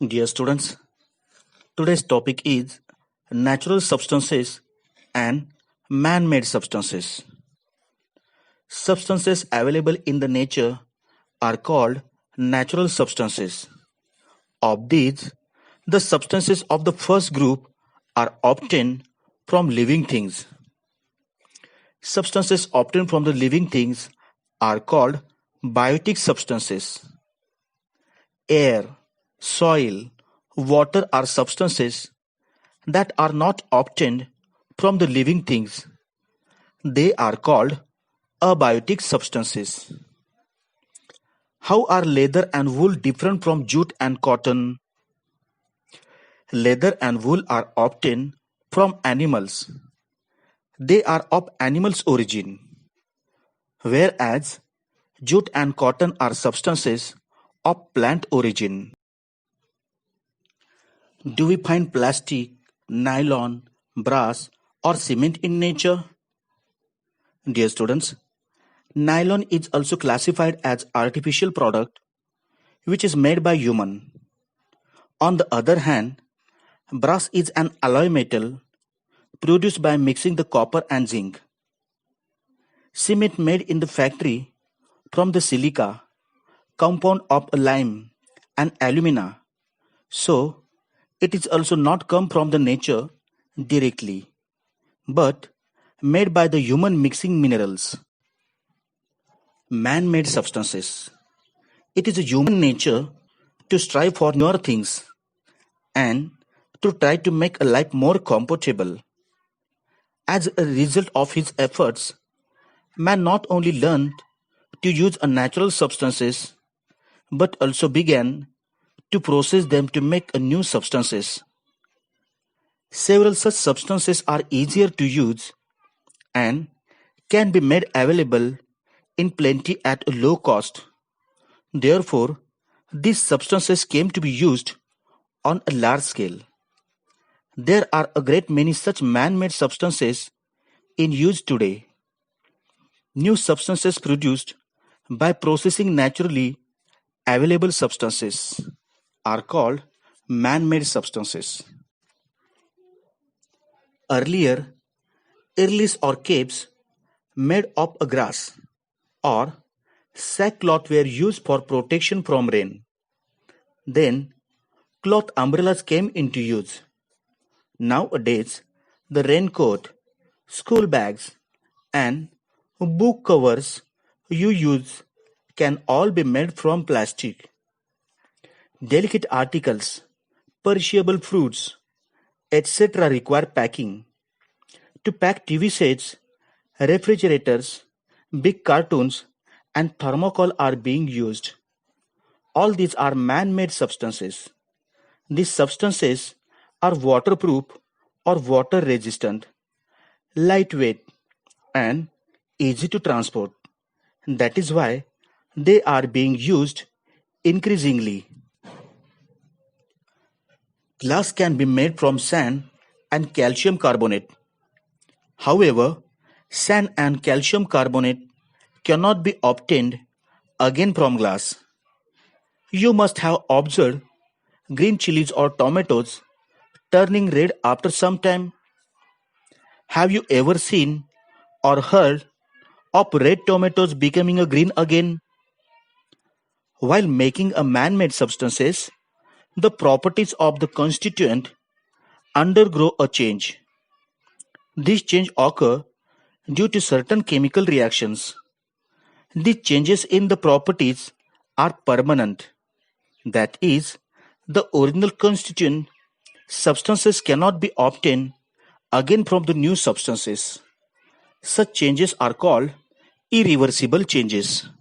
Dear students, today's topic is natural substances and man made substances. Substances available in the nature are called natural substances. Of these, the substances of the first group are obtained from living things. Substances obtained from the living things are called biotic substances. Air, soil, water are substances that are not obtained from the living things. They are called abiotic substances. How are leather and wool different from jute and cotton? Leather and wool are obtained from animals. They are of animals' origin, whereas jute and cotton are substances of plant origin. Do we find plastic, nylon, brass, or cement in nature? Dear students, nylon is also classified as artificial product which is made by human. On the other hand, brass is an alloy metal produced by mixing the copper and zinc. Cement made in the factory from the silica, compound of lime and alumina. So, it is also not come from the nature directly, but made by the human mixing minerals. Man-made substances. It is a human nature to strive for newer things and to try to make a life more comfortable. As a result of his efforts, man not only learned to use a natural substances but also began to process them to make a new substances. Several such substances are easier to use and can be made available in plenty at a low cost. Therefore, these substances came to be used on a large scale. There are a great many such man-made substances in use today. New substances produced by processing naturally available substances are called man-made substances. Earlier, irlis or capes made of a grass or sackcloth were used for protection from rain. Then, cloth umbrellas came into use. Nowadays, the raincoat, school bags, and book covers you use can all be made from plastic. Delicate articles, perishable fruits, etc. require packing. To pack TV sets, refrigerators, big cartoons, and thermocol are being used. All these are man-made substances. These substances are waterproof or water resistant, lightweight, and easy to transport. That is why they are being used increasingly. Glass can be made from sand and calcium carbonate. However, sand and calcium carbonate cannot be obtained again from glass. You must have observed green chilies or tomatoes turning red after some time. Have you ever seen or heard of red tomatoes becoming a green again? While making a man-made substances, the properties of the constituent undergo a change. These changes occur due to certain chemical reactions. These changes in the properties are permanent. That is, the original constituent substances cannot be obtained again from the new substances. Such changes are called irreversible changes.